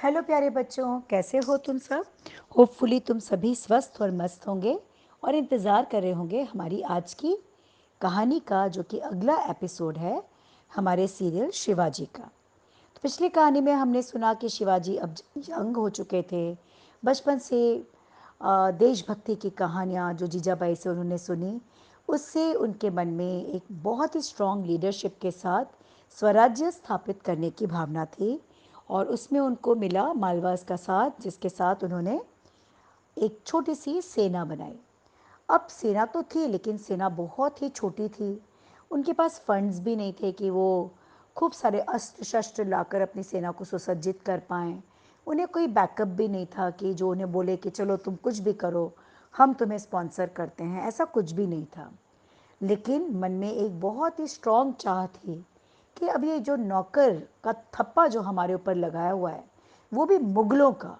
Hello प्यारे बच्चों, कैसे हो तुम सब। होपफुली तुम सभी स्वस्थ और मस्त होंगे और इंतज़ार कर रहे होंगे हमारी आज की कहानी का, जो कि अगला एपिसोड है हमारे सीरियल शिवाजी का। तो पिछली कहानी में हमने सुना कि शिवाजी अब यंग हो चुके थे। बचपन से देशभक्ति की कहानियाँ जो जीजाबाई से उन्होंने सुनी, उससे उनके मन में एक बहुत ही स्ट्रॉन्ग लीडरशिप के साथ स्वराज्य स्थापित करने की भावना थी। और उसमें उनको मिला मालवास का साथ, जिसके साथ उन्होंने एक छोटी सी सेना बनाई। अब सेना तो थी, लेकिन सेना बहुत ही छोटी थी। उनके पास फंड्स भी नहीं थे कि वो खूब सारे अस्त्र शस्त्र लाकर अपनी सेना को सुसज्जित कर पाएँ। उन्हें कोई बैकअप भी नहीं था कि जो उन्हें बोले कि चलो तुम कुछ भी करो, हम तुम्हें स्पॉन्सर करते हैं, ऐसा कुछ भी नहीं था। लेकिन मन में एक बहुत ही स्ट्रॉन्ग चाह थी कि अब ये जो नौकर का थप्पा जो हमारे ऊपर लगाया हुआ है, वो भी मुगलों का।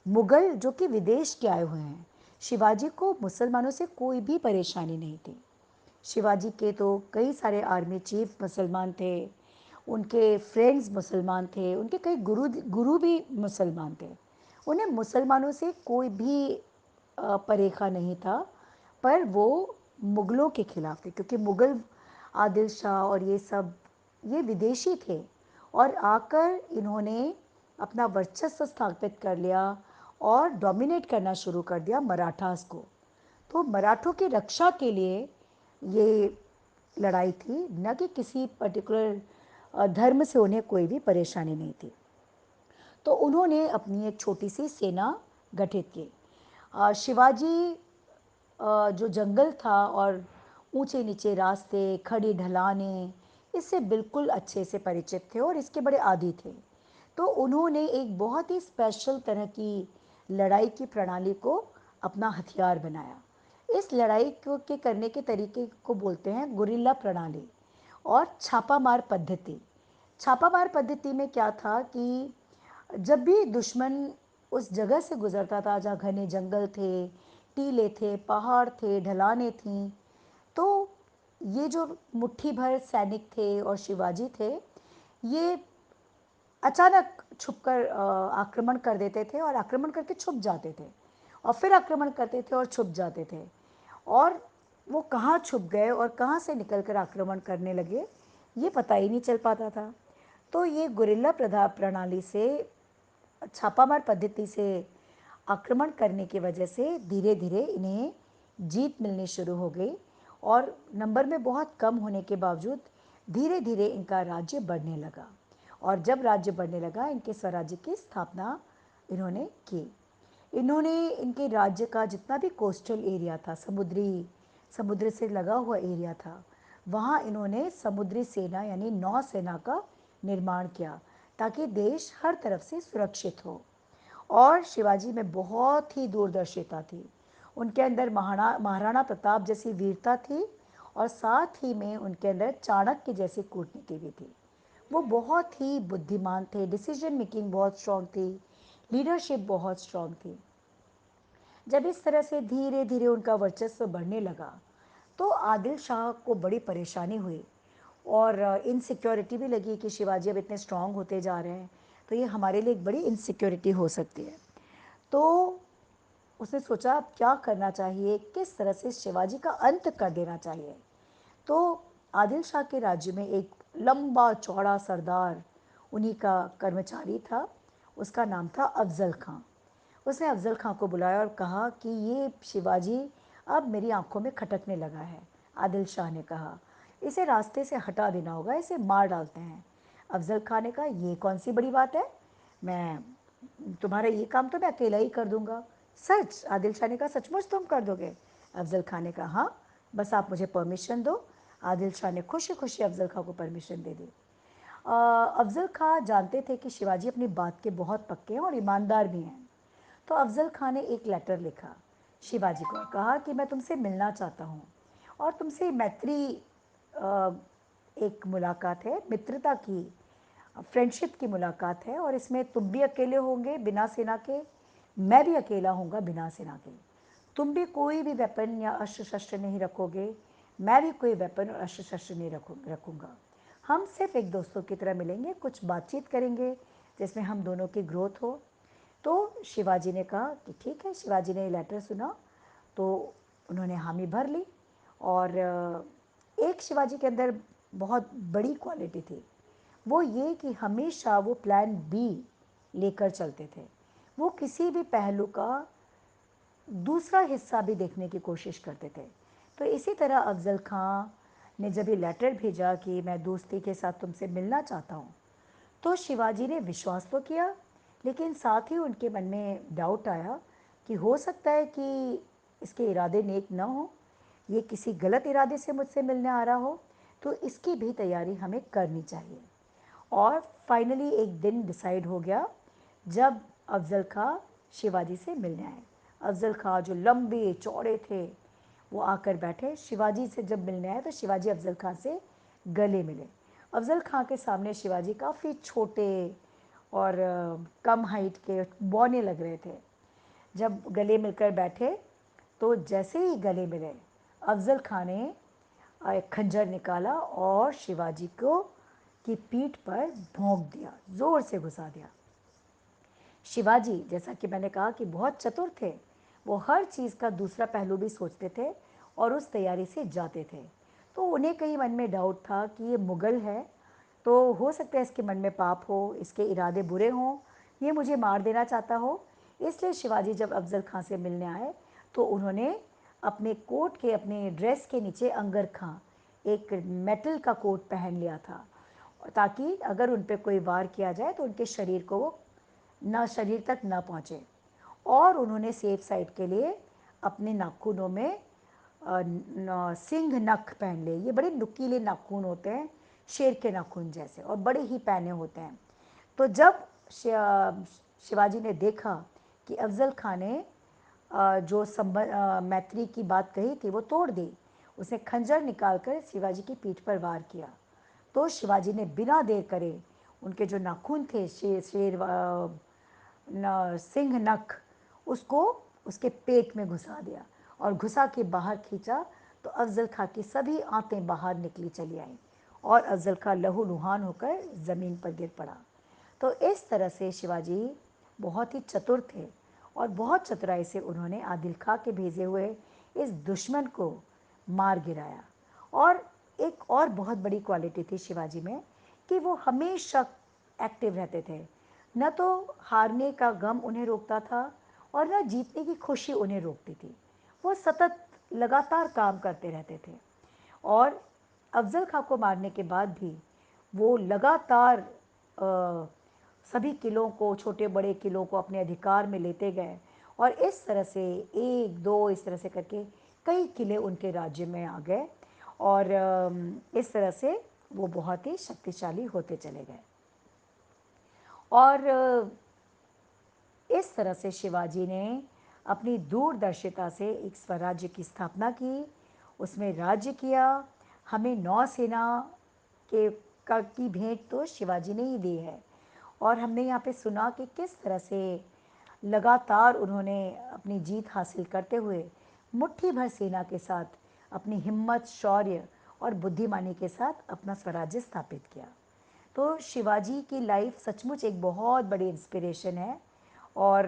मुगल जो कि विदेश के आए हुए हैं। शिवाजी को मुसलमानों से कोई भी परेशानी नहीं थी। शिवाजी के तो कई सारे आर्मी चीफ मुसलमान थे, उनके फ्रेंड्स मुसलमान थे, उनके कई गुरु गुरु भी मुसलमान थे। उन्हें मुसलमानों से कोई भी परेखा नहीं था। पर वो मुग़लों के ख़िलाफ़ थे, क्योंकि मुग़ल आदिल शाह और ये सब ये विदेशी थे। और आकर इन्होंने अपना वर्चस्व स्थापित कर लिया और डोमिनेट करना शुरू कर दिया मराठास को। तो मराठों की रक्षा के लिए ये लड़ाई थी, न कि किसी पर्टिकुलर धर्म से उन्हें कोई भी परेशानी नहीं थी। तो उन्होंने अपनी एक छोटी सी सेना गठित की। शिवाजी जो जंगल था और ऊंचे नीचे रास्ते, खड़ी ढलानें, इससे बिल्कुल अच्छे से परिचित थे और इसके बड़े आदी थे। तो उन्होंने एक बहुत ही स्पेशल तरह की लड़ाई की प्रणाली को अपना हथियार बनाया। इस लड़ाई को के करने के तरीके को बोलते हैं गुरिल्ला प्रणाली और छापामार पद्धति। छापामार पद्धति में क्या था कि जब भी दुश्मन उस जगह से गुजरता था जहाँ घने जंगल थे, टीले थे, पहाड़ थे, ढलानें थीं, तो ये जो मुट्ठी भर सैनिक थे और शिवाजी थे, ये अचानक छुपकर आक्रमण कर देते थे और आक्रमण करके छुप जाते थे और फिर आक्रमण करते थे और छुप जाते थे। और वो कहाँ छुप गए और कहाँ से निकलकर आक्रमण करने लगे, ये पता ही नहीं चल पाता था। तो ये गुरिल्ला प्रणाली से, छापामार पद्धति से आक्रमण करने की वजह से धीरे धीरे इन्हें जीत मिलनी शुरू हो गई। और नंबर में बहुत कम होने के बावजूद धीरे धीरे इनका राज्य बढ़ने लगा। और जब राज्य बढ़ने लगा, इनके स्वराज्य की स्थापना इन्होंने की। इन्होंने इनके राज्य का जितना भी कोस्टल एरिया था, समुद्र से लगा हुआ एरिया था, वहाँ इन्होंने समुद्री सेना यानी नौसेना का निर्माण किया, ताकि देश हर तरफ से सुरक्षित हो। और शिवाजी में बहुत ही दूरदर्शिता थी। उनके अंदर महाराणा प्रताप जैसी वीरता थी और साथ ही में उनके अंदर चाणक्य जैसी कूटनीति भी थी। वो बहुत ही बुद्धिमान थे, डिसीजन मेकिंग बहुत स्ट्रांग थी, लीडरशिप बहुत स्ट्रांग थी। जब इस तरह से धीरे धीरे उनका वर्चस्व बढ़ने लगा, तो आदिल शाह को बड़ी परेशानी हुई और इनसिक्योरिटी भी लगी कि शिवाजी अब इतने स्ट्रांग होते जा रहे हैं, तो ये हमारे लिए एक बड़ी इनसिक्योरिटी हो सकती है। तो उसने सोचा अब क्या करना चाहिए, किस तरह से शिवाजी का अंत कर देना चाहिए। तो आदिल शाह के राज्य में एक लंबा चौड़ा सरदार उन्हीं का कर्मचारी था, उसका नाम था अफजल खां। उसने अफजल खां को बुलाया और कहा कि ये शिवाजी अब मेरी आंखों में खटकने लगा है। आदिल शाह ने कहा, इसे रास्ते से हटा देना होगा, इसे मार डालते हैं। अफजल खां ने कहा, ये कौन सी बड़ी बात है, मैं तुम्हारा ये काम तो मैं अकेला ही कर दूंगा। सच? आदिल शाह ने कहा, सचमुच तुम कर दोगे? अफजल खां ने कहा, हाँ, बस आप मुझे परमिशन दो। आदिल शाह ने खुशी खुशी अफजल खां को परमिशन दे दी। अफजल खां जानते थे कि शिवाजी अपनी बात के बहुत पक्के हैं और ईमानदार भी हैं। तो अफजल खां ने एक लेटर लिखा शिवाजी को और कहा कि मैं तुमसे मिलना चाहता हूँ और तुमसे मैत्री एक मुलाकात है, मित्रता की, फ्रेंडशिप की मुलाकात है, और इसमें तुम भी अकेले होंगे बिना सेना के, मैं भी अकेला होऊंगा बिना सेना के। तुम भी कोई भी वेपन या अस्त्र शस्त्र नहीं रखोगे, मैं भी कोई वेपन और अस्त्र शस्त्र नहीं रखूँगा। हम सिर्फ एक दोस्तों की तरह मिलेंगे, कुछ बातचीत करेंगे, जिसमें हम दोनों की ग्रोथ हो। तो शिवाजी ने कहा कि ठीक है। शिवाजी ने लेटर सुना तो उन्होंने हामी भर ली। और एक शिवाजी के अंदर बहुत बड़ी क्वालिटी थी, वो ये कि हमेशा वो प्लान बी लेकर चलते थे। वो किसी भी पहलू का दूसरा हिस्सा भी देखने की कोशिश करते थे। तो इसी तरह अफ़ज़ल ख़ां ने जब ये लेटर भेजा कि मैं दोस्ती के साथ तुमसे मिलना चाहता हूँ, तो शिवाजी ने विश्वास तो किया, लेकिन साथ ही उनके मन में डाउट आया कि हो सकता है कि इसके इरादे नेक न हो, ये किसी गलत इरादे से मुझसे मिलने आ रहा हो, तो इसकी भी तैयारी हमें करनी चाहिए। और फाइनली एक दिन डिसाइड हो गया जब अफ़ज़ल ख़ां शिवाजी से मिलने आए। अफ़ज़ल ख़ां जो लंबे चौड़े थे, वो आकर बैठे। शिवाजी से जब मिलने आए तो शिवाजी अफ़ज़ल ख़ां से गले मिले। अफ़ज़ल ख़ां के सामने शिवाजी काफ़ी छोटे और कम हाइट के बौने लग रहे थे। जब गले मिलकर बैठे तो जैसे ही गले मिले, अफ़ज़ल ख़ां ने एक खंजर निकाला और शिवाजी को की पीठ पर भोंक दिया, ज़ोर से घुसा दिया। शिवाजी, जैसा कि मैंने कहा कि बहुत चतुर थे, वो हर चीज़ का दूसरा पहलू भी सोचते थे और उस तैयारी से जाते थे। तो उन्हें कहीं मन में डाउट था कि ये मुग़ल है, तो हो सकता है इसके मन में पाप हो, इसके इरादे बुरे हों, ये मुझे मार देना चाहता हो। इसलिए शिवाजी जब अफ़ज़ल ख़ां से मिलने आए तो उन्होंने अपने कोट के, अपने ड्रेस के नीचे अंगरखा, एक मेटल का कोट पहन लिया था, ताकि अगर उन पे कोई वार किया जाए तो उनके शरीर को वो ना शरीर तक ना पहुँचे। और उन्होंने सेफ साइड के लिए अपने नाखूनों में सिंह नख पहन लिए। ये बड़े नुकीले नाखून होते हैं, शेर के नाखून जैसे, और बड़े ही पहने होते हैं। तो जब शिवाजी ने देखा कि अफ़ज़ल ख़ां ने जो मैत्री की बात कही थी वो तोड़ दी, उसने खंजर निकालकर शिवाजी की पीठ पर वार किया। तो शिवाजी ने बिना देर करे उनके जो नाखून थे, सिंह नख, उसको उसके पेट में घुसा दिया और घुसा के बाहर खींचा तो अफ़ज़ल ख़ां की सभी आंतें बाहर निकली चली आईं और अफ़ज़ल ख़ां लहूलुहान होकर ज़मीन पर गिर पड़ा। तो इस तरह से शिवाजी बहुत ही चतुर थे और बहुत चतुराई से उन्होंने आदिल खां के भेजे हुए इस दुश्मन को मार गिराया। और एक और बहुत बड़ी क्वालिटी थी शिवाजी में कि वो हमेशा एक्टिव रहते थे। न तो हारने का गम उन्हें रोकता था और न जीतने की खुशी उन्हें रोकती थी। वो सतत लगातार काम करते रहते थे। और अफ़ज़ल ख़ां को मारने के बाद भी वो लगातार सभी किलों को, छोटे बड़े किलों को अपने अधिकार में लेते गए और इस तरह से एक दो इस तरह से करके कई किले उनके राज्य में आ गए और इस तरह से वो बहुत ही शक्तिशाली होते चले गए। और इस तरह से शिवाजी ने अपनी दूरदर्शिता से एक स्वराज्य की स्थापना की, उसमें राज्य किया। हमें नौसेना के की भेंट तो शिवाजी ने ही दी है। और हमने यहाँ पे सुना कि किस तरह से लगातार उन्होंने अपनी जीत हासिल करते हुए मुट्ठी भर सेना के साथ अपनी हिम्मत, शौर्य और बुद्धिमानी के साथ अपना स्वराज्य स्थापित किया। तो शिवाजी की लाइफ सचमुच एक बहुत बड़ी इंस्पिरेशन है। और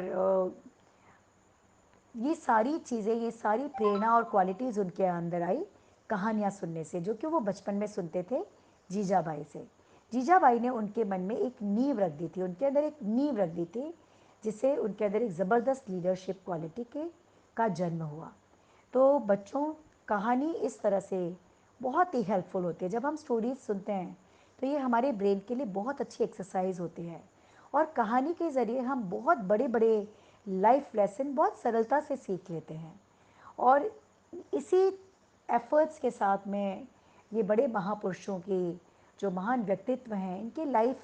ये सारी चीज़ें, ये सारी प्रेरणा और क्वालिटीज़ उनके अंदर आई कहानियाँ सुनने से, जो कि वो बचपन में सुनते थे जीजाबाई से। जीजाबाई ने उनके मन में एक नींव रख दी थी, उनके अंदर एक नींव रख दी थी, जिससे उनके अंदर एक ज़बरदस्त लीडरशिप क्वालिटी के का जन्म हुआ। तो बच्चों, कहानी इस तरह से बहुत ही हेल्पफुल होती है। जब हम स्टोरीज सुनते हैं तो ये हमारे ब्रेन के लिए बहुत अच्छी एक्सरसाइज होती है और कहानी के ज़रिए हम बहुत बड़े बड़े लाइफ लेसन बहुत सरलता से सीख लेते हैं। और इसी एफर्ट्स के साथ में ये बड़े महापुरुषों की जो महान व्यक्तित्व हैं, इनके लाइफ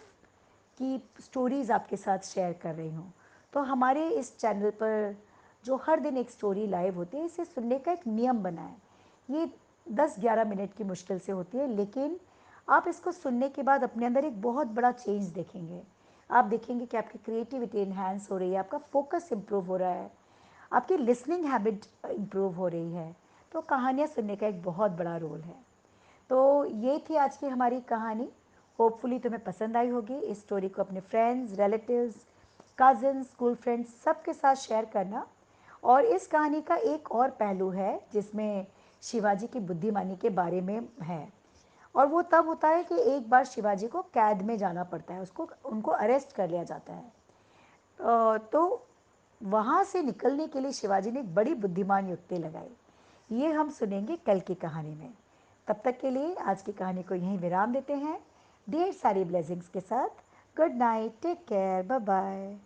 की स्टोरीज़ आपके साथ शेयर कर रही हूँ। तो हमारे इस चैनल पर जो हर दिन एक स्टोरी लाइव होती है, इसे सुनने का एक नियम बना है। ये 10-11 मिनट की मुश्किल से होती है, लेकिन आप इसको सुनने के बाद अपने अंदर एक बहुत बड़ा चेंज देखेंगे। आप देखेंगे कि आपकी क्रिएटिविटी इन्हांस हो रही है, आपका फोकस इम्प्रूव हो रहा है, आपकी लिसनिंग हैबिट इम्प्रूव हो रही है। तो कहानियाँ सुनने का एक बहुत बड़ा रोल है। तो ये थी आज की हमारी कहानी। होपफुली तुम्हें पसंद आई होगी। इस स्टोरी को अपने friends, relatives, cousins, school friends सबके साथ शेयर करना। और इस कहानी का एक और पहलू है जिसमें शिवाजी की बुद्धिमानी के बारे में है। और वो तब होता है कि एक बार शिवाजी को कैद में जाना पड़ता है, उसको उनको अरेस्ट कर लिया जाता है। तो वहाँ से निकलने के लिए शिवाजी ने एक बड़ी बुद्धिमान युक्ति लगाई। ये हम सुनेंगे कल की कहानी में। तब तक के लिए आज की कहानी को यहीं विराम देते हैं ढेर सारी ब्लेसिंग्स के साथ। Good night, take care, bye bye.